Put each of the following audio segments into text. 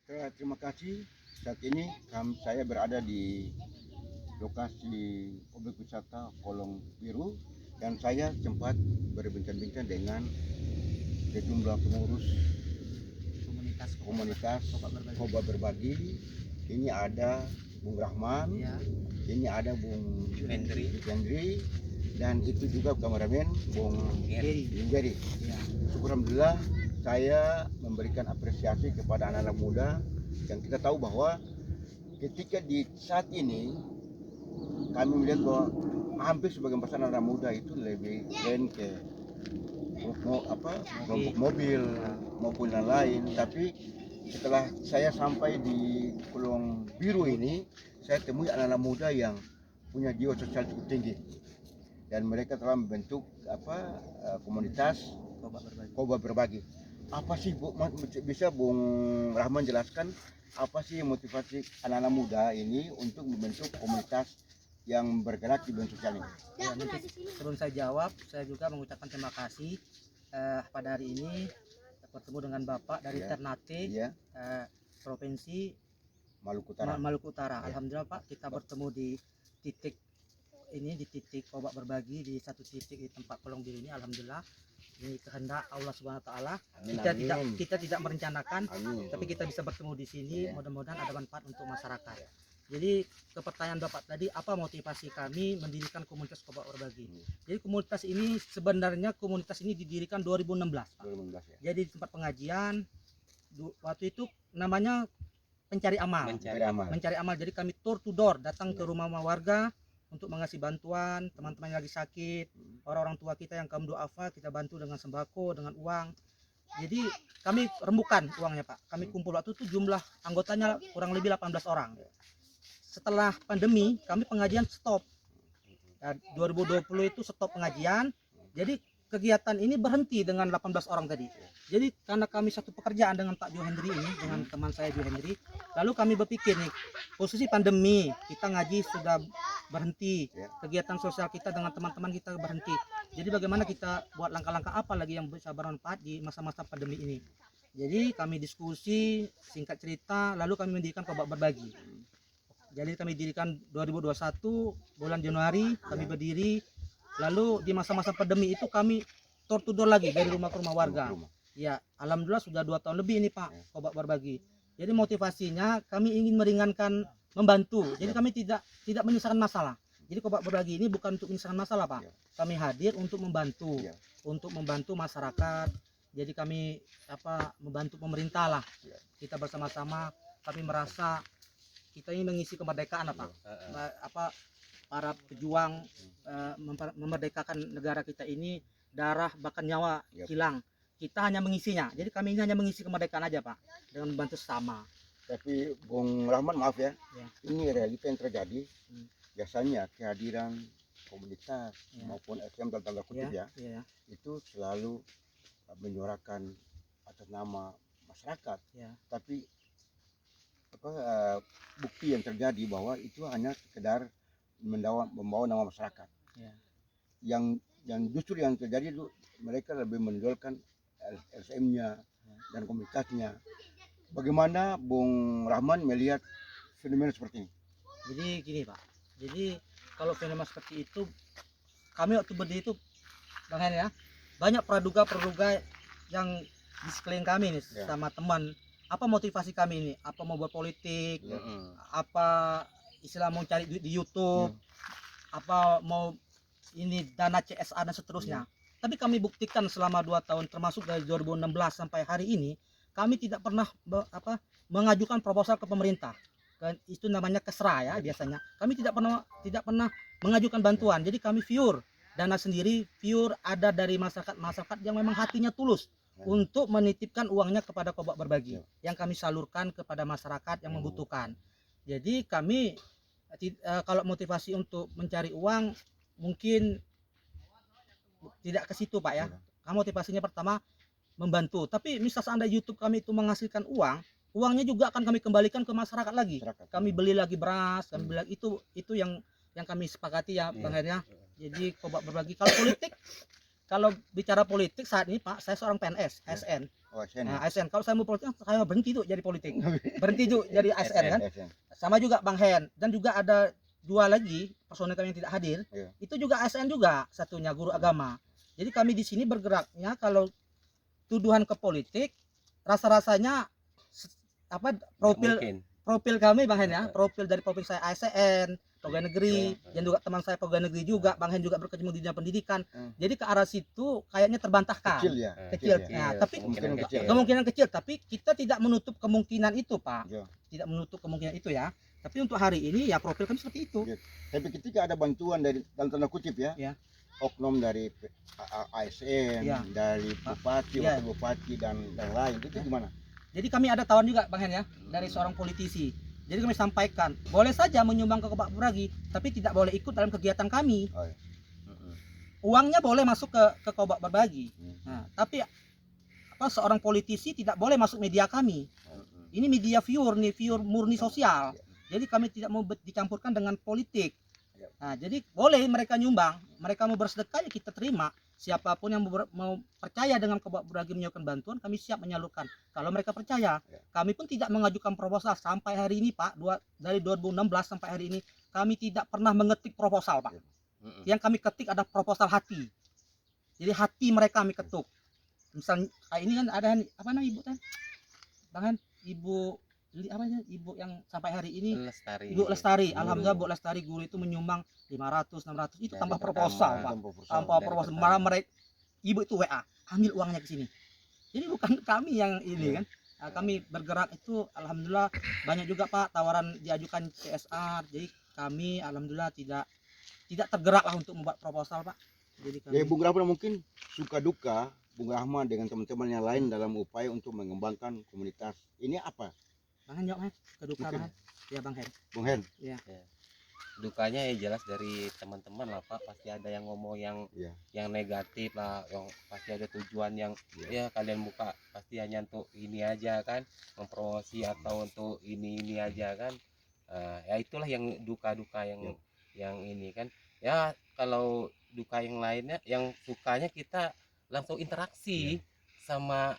Terima kasih. Saat ini saya berada di lokasi objek wisata Kolong Biru dan saya sempat berbincang-bincang dengan sejumlah pengurus komunitas Koba Berbagi. Ini ada Bung Rahman, Ya. ini ada Bung Hendri. Hendri, dan itu juga kameramen Bung Geri. Ya. Syukur alhamdulillah saya memberikan apresiasi kepada anak-anak muda yang kita tahu bahwa ketika di saat ini kami melihat bahwa hampir sebagian besar anak muda itu lebih keren ke kelompok mobil maupun lain-lain. Tapi setelah saya sampai di Kolong Biru ini, saya temui anak-anak muda yang punya jiwa sosial cukup tinggi dan mereka telah membentuk komunitas Koba Berbagi. Apa sih bisa Bung Rahman jelaskan apa sih motivasi anak-anak muda ini untuk membentuk komunitas yang bergerak di bidang sosial ini? Ya, nanti sebelum saya jawab, saya juga mengucapkan terima kasih pada hari ini bertemu dengan Bapak dari Ternate, Provinsi Maluku Utara. Alhamdulillah Pak, kita bertemu di titik ini, di titik Koba Berbagi, di satu titik di tempat Kolong Biru ini. Alhamdulillah, ini kehendak Allah Subhanahu Wa Taala. Kita tidak merencanakan, tapi kita bisa bertemu di sini. Mudah-mudahan ada manfaat untuk masyarakat. Jadi ke pertanyaan Bapak tadi, apa motivasi kami mendirikan komunitas Koba Berbagi? Jadi komunitas ini sebenarnya didirikan 2016 Pak. 2016, ya. Jadi di tempat pengajian waktu itu namanya pencari amal. Mencari amal. Jadi kami door to door datang ke rumah-rumah warga untuk mengasih bantuan teman-teman yang lagi sakit, orang-orang tua kita yang kaum duafa, kita bantu dengan sembako, dengan uang. Jadi kami rembukan uangnya Pak. Kami kumpul waktu itu jumlah anggotanya kurang lebih 18 orang. Setelah pandemi kami pengajian stop. 2020 itu stop pengajian. Jadi kegiatan ini berhenti dengan 18 orang tadi. Jadi karena kami satu pekerjaan dengan Pak Jo Hendri ini, dengan teman saya Jo Hendri, lalu kami berpikir nih, posisi pandemi, kita ngaji sudah berhenti, kegiatan sosial kita dengan teman-teman kita berhenti. Jadi bagaimana kita buat langkah-langkah apa lagi yang bisa bermanfaat di masa-masa pandemi ini. Jadi kami diskusi, singkat cerita, lalu kami mendirikan Koba Berbagi. Jadi kami dirikan 2021 bulan Januari kami berdiri. Lalu di masa-masa pandemi itu kami door to door lagi dari rumah ke rumah warga. Ya, alhamdulillah sudah 2 tahun lebih ini Pak Koba Berbagi. Jadi motivasinya kami ingin meringankan, membantu. Jadi kami tidak menyelesaikan masalah. Jadi Koba Berbagi ini bukan untuk menyelesaikan masalah Pak. Kami hadir untuk membantu, masyarakat. Jadi kami membantu pemerintah lah. Kita bersama-sama kami merasa kita ini mengisi kemerdekaan para pejuang memerdekakan negara kita ini, darah bahkan nyawa hilang. Kita hanya mengisinya. Jadi kami ini hanya mengisi kemerdekaan aja Pak, dengan membantu sesama. Tapi Bung Rahman maaf ya, ini realita yang terjadi. Biasanya kehadiran komunitas maupun SM dalam tanda kutip itu selalu menyuarakan atas nama masyarakat. Tapi bukti yang terjadi bahwa itu hanya sekedar membawa nama masyarakat. Yang justru yang terjadi itu mereka lebih menonjolkan LSM-nya dan komunitasnya. Bagaimana Bung Rahman melihat fenomena seperti ini? Jadi gini Pak, jadi kalau fenomena seperti itu, kami waktu berdiri itu Bang Hen ya, banyak praduga yang di sekeliling kami nih sama teman. Apa motivasi kami ini? Apa mau buat politik? Apa istilah mau cari duit di YouTube? Apa mau ini dana CSA dan seterusnya? Tapi kami buktikan selama 2 tahun, termasuk dari 2016 sampai hari ini, kami tidak pernah mengajukan proposal ke pemerintah. Itu namanya kesra ya biasanya. Kami tidak pernah mengajukan bantuan. Jadi kami pure dana sendiri, pure ada dari masyarakat yang memang hatinya tulus untuk menitipkan uangnya kepada Koba Berbagi yang kami salurkan kepada masyarakat yang membutuhkan. Jadi kami kalau motivasi untuk mencari uang mungkin tidak ke situ Pak ya. Motivasinya pertama membantu. Tapi misal seandainya YouTube kami itu menghasilkan uangnya juga akan kami kembalikan ke masyarakat lagi. Kami beli lagi beras, kami beli lagi, itu yang kami sepakati ya Bang Her ya. Jadi Koba Berbagi. Kalau politik, kalau bicara politik saat ini Pak, saya seorang PNS, ASN. Oh, ASN. Nah, ASN. Kalau saya mau politik, saya berhenti tuh jadi politik. Berhenti tuh jadi ASN kan. Sama juga Bang Hen. Dan juga ada 2 lagi personel kami yang tidak hadir. Itu juga ASN juga, satunya guru agama. Jadi kami di sini bergeraknya kalau tuduhan ke politik, rasa-rasanya profil kami Bang Hen ya, profil dari profil saya ASN, pegawai negeri, dan juga teman saya pegawai negeri juga, Bang Hen juga berkecimpung di dunia pendidikan. Jadi ke arah situ kayaknya terbantahkan. Kecil ya. Kecil. Nah, tapi kemungkinan kecil, tapi kita tidak menutup kemungkinan itu, Pak. Tidak menutup kemungkinan itu ya. Tapi untuk hari ini ya profil kami seperti itu. Tapi ketika ada bantuan dari dalam tanda kutip ya. Oknum dari ASN, dari bupati, wakil bupati dan lain itu gimana? Jadi kami ada tawaran juga Bang Hen ya, dari seorang politisi. Jadi kami sampaikan, boleh saja menyumbang ke Kobak Berbagi, tapi tidak boleh ikut dalam kegiatan kami. Uangnya boleh masuk ke Kobak Berbagi. Nah, tapi seorang politisi tidak boleh masuk media kami. Ini media viewer murni sosial. Jadi kami tidak mau dicampurkan dengan politik. Nah, jadi boleh mereka nyumbang, mereka mau bersedekah ya kita terima. Siapapun yang mau percaya dengan Kobak Berbagi menyalurkan bantuan, kami siap menyalurkan. Kalau mereka percaya, kami pun tidak mengajukan proposal sampai hari ini, Pak. Dari 2016 sampai hari ini, kami tidak pernah mengetik proposal, Pak. Yang kami ketik ada proposal hati. Jadi hati mereka kami ketuk. Misalnya ini kan ada apa namanya Ibu kan? Bahkan Ibu yang sampai hari ini Lestari. Ibu Lestari, alhamdulillah Bu Lestari guru itu menyumbang 500 600 itu tanpa proposal Pak, tanpa proposal. Malah mereka ibu itu WA ambil uangnya ke sini, jadi bukan kami yang ini kan. Nah, kami bergerak itu alhamdulillah banyak juga Pak tawaran diajukan CSR, jadi kami alhamdulillah tidak tergerak lah untuk membuat proposal Pak. Jadi kami... Bung Rahman mungkin suka duka Bung Rahman dengan teman-teman yang lain dalam upaya untuk mengembangkan komunitas ini apa? Bang Hen, jawab keduka Bang Hen. Ya Bang Hen. Bung Hen. Ya. Dukanya ya jelas dari teman-teman lah Pak, pasti ada yang ngomong yang negatif lah, yang pasti ada tujuan yang ya kalian buka pasti hanya untuk ini aja kan, mempromosi atau untuk ini aja kan. Ya itulah yang duka-duka yang ini kan. Ya kalau duka yang lainnya, yang sukanya kita langsung interaksi sama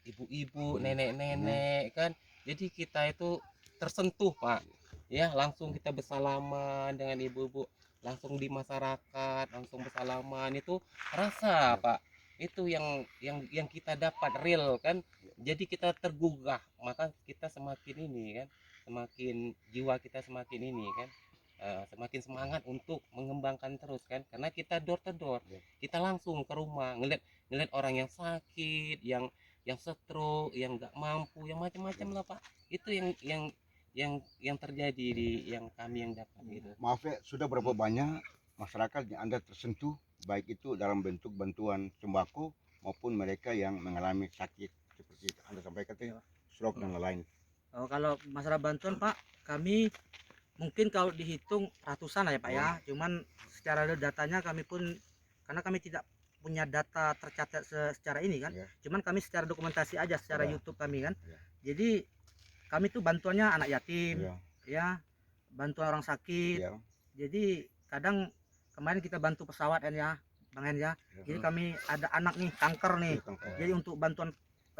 ibu-ibu, nenek-nenek kan. Jadi kita itu tersentuh Pak, ya langsung kita bersalaman dengan ibu-ibu, langsung di masyarakat langsung bersalaman, itu rasa Pak, itu yang kita dapat real kan. Jadi kita tergugah, maka kita semakin ini kan, semakin jiwa kita semakin ini kan, semakin semangat untuk mengembangkan terus kan, karena kita door to door, kita langsung ke rumah ngeliat orang yang sakit, yang stroke, yang nggak mampu, yang macam-macam lah Pak. Itu yang terjadi di yang kami yang dapat gitu. Maaf ya, sudah berapa banyak masyarakat yang Anda tersentuh, baik itu dalam bentuk bantuan sembako maupun mereka yang mengalami sakit seperti Anda sampaikan tadi, stroke dan lain-lain. Oh, kalau masalah bantuan Pak, kami mungkin kalau dihitung ratusan lah ya Pak ya. Cuman secara datanya kami pun, karena kami tidak punya data tercatat secara ini kan, cuman kami secara dokumentasi aja secara YouTube kami kan. Jadi kami tuh bantuannya anak yatim, ya bantuan orang sakit. Jadi kadang kemarin kita bantu pesawat kan ya Bang Hen ya. Jadi kami ada anak nih kanker nih, jadi untuk bantuan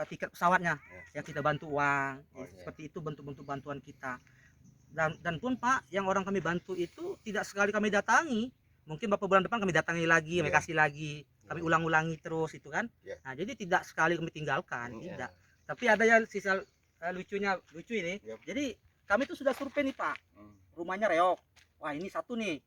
tiket pesawatnya ya kita bantu uang. Seperti itu bentuk-bentuk bantuan kita. Dan pun Pak, yang orang kami bantu itu tidak sekali kami datangi, mungkin beberapa bulan depan kami datangi lagi, kami kasih lagi, kami ulang-ulangi terus itu kan. Nah jadi tidak sekali kami tinggalkan, tidak. Tapi ada yang sisa lucu ini. Jadi kami tuh sudah survei nih Pak, rumahnya reok, wah ini satu nih,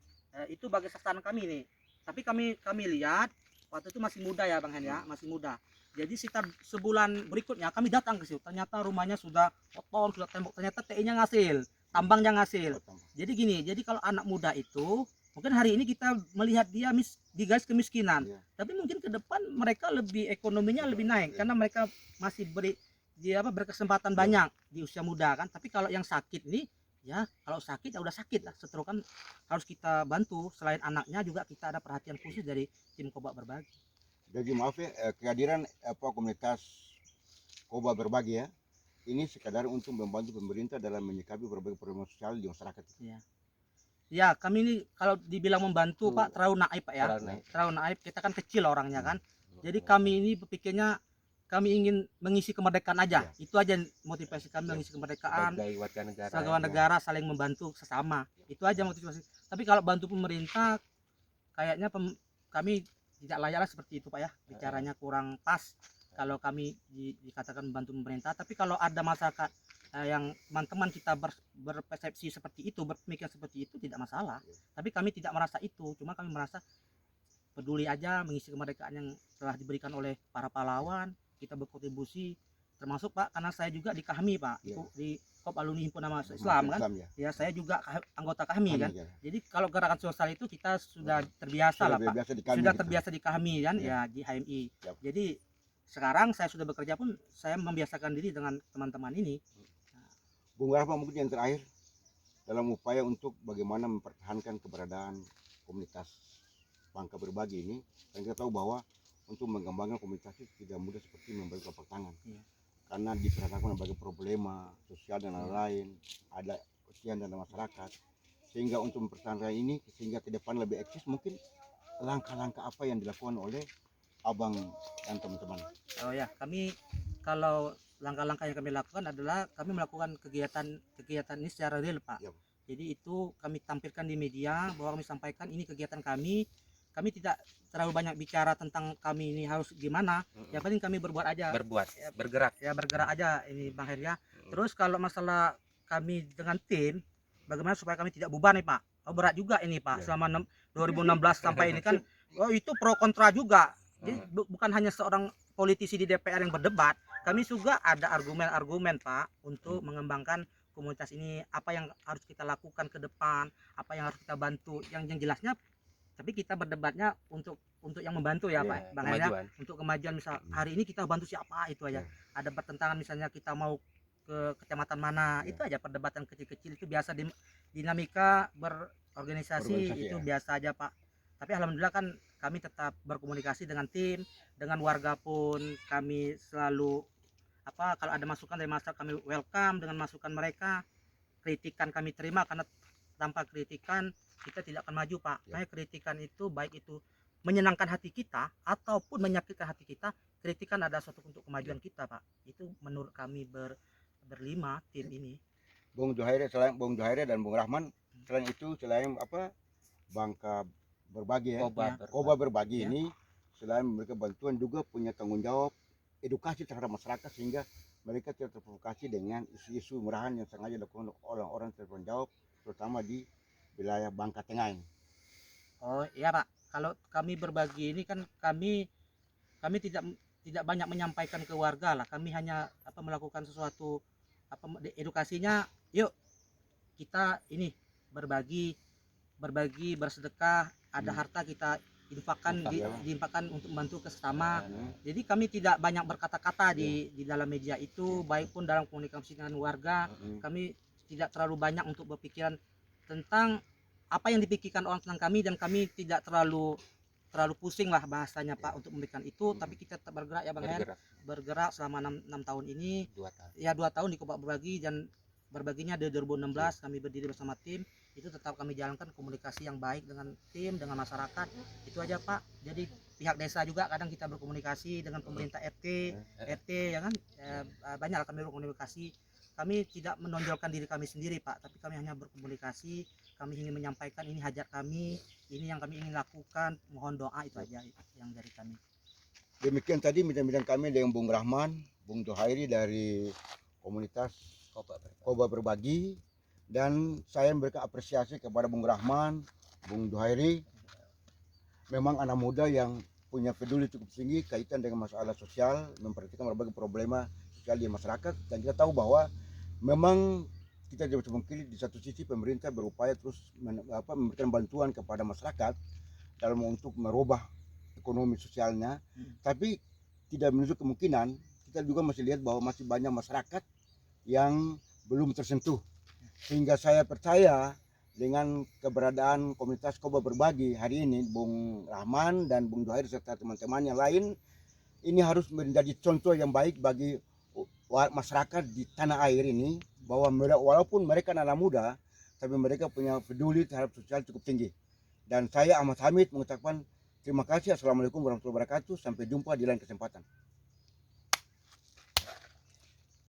itu bagi sasaran kami nih. Tapi kami lihat waktu itu masih muda ya Bang Hen ya, masih muda. Jadi sekitar sebulan berikutnya kami datang ke situ, ternyata rumahnya sudah kotor, sudah tembok, ternyata TI-nya ngasil, tambangnya ngasil. Jadi gini, jadi kalau anak muda itu mungkin hari ini kita melihat dia di garis kemiskinan, tapi mungkin ke depan mereka lebih ekonominya lebih naik karena mereka masih berkesempatan banyak di usia muda kan. Tapi kalau yang sakit ini ya, kalau sakit ya udah sakit lah, stroke kan harus kita bantu. Selain anaknya juga kita ada perhatian khusus dari tim Kobak Berbagi. Jadi maaf ya, kehadiran komunitas Kobak Berbagi ya, ini sekadar untuk membantu pemerintah dalam menyikapi berbagai problem sosial di masyarakat. Ya kami ini kalau dibilang membantu Pak terlalu naif Pak ya, terlalu naif. Kita kan kecil orangnya kan, jadi kami ini berpikirnya kami ingin mengisi kemerdekaan aja. Ya. Itu aja motivasi kami, mengisi kemerdekaan. Sebagai warga negara saling membantu sesama. Itu aja motivasi. Tapi kalau bantu pemerintah kayaknya kami tidak layak lah seperti itu Pak ya. Bicaranya kurang pas kalau kami dikatakan membantu pemerintah. Tapi kalau ada masyarakat yang teman-teman kita berpersepsi seperti itu, berpemikiran seperti itu, tidak masalah. Tapi kami tidak merasa itu, cuma kami merasa peduli aja mengisi kemerdekaan yang telah diberikan oleh para pahlawan. Kita berkontribusi, termasuk Pak, karena saya juga di KAHMI Pak, di KOP Alumni Himpunan Mahasiswa Islam kan, ya saya juga anggota KAHMI kan. Jadi kalau gerakan sosial itu kita sudah terbiasa lah Pak, sudah terbiasa di KAHMI kan, ya di HMI. Jadi sekarang saya sudah bekerja pun saya membiasakan diri dengan teman-teman ini. Bung Rahman, mungkin yang terakhir dalam upaya untuk bagaimana mempertahankan keberadaan komunitas Bangka Berbagi ini, dan kita tahu bahwa untuk mengembangkan komunitas itu tidak mudah seperti memberi telapak tangan, karena diperhadapkan berbagai problema sosial dan lain-lain, ada usia dan masyarakat, sehingga untuk mempertahankan ini sehingga ke depan lebih eksis, mungkin langkah-langkah apa yang dilakukan oleh Abang dan teman-teman? Oh ya, kami kalau langkah-langkah yang kami lakukan adalah kami melakukan kegiatan ini secara real Pak. Jadi itu kami tampilkan di media bahwa kami sampaikan ini kegiatan kami. Kami tidak terlalu banyak bicara tentang kami ini harus gimana. Yang penting kami berbuat aja. Bergerak. Ya bergerak aja ini Bang Heri ya. Terus kalau masalah kami dengan tim, bagaimana supaya kami tidak bubar nih Pak? Oh berat juga ini Pak. Selama 2016 sampai ini kan, oh itu pro kontra juga. Jadi bukan hanya seorang politisi di DPR yang berdebat, kami juga ada argumen-argumen Pak untuk mengembangkan komunitas ini, apa yang harus kita lakukan ke depan, apa yang harus kita bantu, yang jelasnya. Tapi kita berdebatnya untuk yang membantu ya Pak Bang ya, untuk kemajuan. Misal hari ini kita bantu siapa, itu aja. Ada pertentangan misalnya kita mau ke kecamatan mana, itu aja perdebatan kecil-kecil, itu biasa dinamika berorganisasi itu biasa aja Pak. Tapi alhamdulillah kan kami tetap berkomunikasi dengan tim, dengan warga pun kami selalu kalau ada masukan dari masyarakat kami welcome dengan masukan mereka. Kritikan kami terima, karena tanpa kritikan kita tidak akan maju Pak. Makanya kritikan itu baik itu menyenangkan hati kita ataupun menyakitkan hati kita, kritikan ada suatu untuk kemajuan kita Pak. Itu menurut kami berlima tim ini. Bung Juhairi, selain Bung Juhairi dan Bung Rahman, selain itu selain Bangka Berbagi ya, Koba Berbagi ini selain memberikan bantuan juga punya tanggung jawab edukasi terhadap masyarakat, sehingga mereka tidak terprovokasi dengan isu-isu murahan yang sengaja dilakukan oleh orang-orang tertanggung jawab, terutama di wilayah Bangka Tengah ini. Oh iya Pak, kalau kami berbagi ini kan kami tidak banyak menyampaikan ke warga lah. Kami hanya melakukan sesuatu edukasinya. Yuk kita ini berbagi bersedekah, ada harta kita diinfakkan untuk membantu ke sesama. Jadi kami tidak banyak berkata-kata di dalam media itu, baik pun dalam komunikasi dengan warga. Kami tidak terlalu banyak untuk berpikiran tentang apa yang dipikirkan orang tentang kami, dan kami tidak terlalu pusing lah bahasanya Pak untuk memberikan itu. Tapi kita tetap bergerak ya Bang Her, bergerak selama 6 tahun ini. 2 tahun di Koba Berbagi, dan berbaginya dari 2016 kami berdiri bersama tim. Itu tetap kami jalankan komunikasi yang baik dengan tim, dengan masyarakat. Itu aja Pak. Jadi pihak desa juga kadang kita berkomunikasi dengan pemerintah RT ya kan, banyak kami berkomunikasi. Kami tidak menonjolkan diri kami sendiri Pak, tapi kami hanya berkomunikasi. Kami ingin menyampaikan ini hajat kami, ini yang kami ingin lakukan, mohon doa, itu aja yang dari kami. Demikian tadi bincang-bincang kami dengan Bung Rahman, Bung Juhairi dari komunitas Koba Berbagi, dan saya memberikan apresiasi kepada Bung Rahman, Bung Juhairi. Memang anak muda yang punya peduli cukup tinggi kaitan dengan masalah sosial, memperhatikan berbagai problema sosial di masyarakat, dan kita tahu bahwa memang kita tidak bisa memungkiri di satu sisi pemerintah berupaya terus memberikan bantuan kepada masyarakat dalam untuk merubah ekonomi sosialnya, tapi tidak menutup kemungkinan kita juga masih lihat bahwa masih banyak masyarakat yang belum tersentuh, sehingga saya percaya dengan keberadaan komunitas Koba Berbagi hari ini, Bung Rahman dan Bung Juhairi serta teman-teman yang lain, ini harus menjadi contoh yang baik bagi masyarakat di tanah air ini, bahwa walaupun mereka anak muda, tapi mereka punya peduli terhadap sosial cukup tinggi. Dan saya Ahmad Hamid mengucapkan terima kasih. Assalamualaikum warahmatullahi wabarakatuh. Sampai jumpa di lain kesempatan.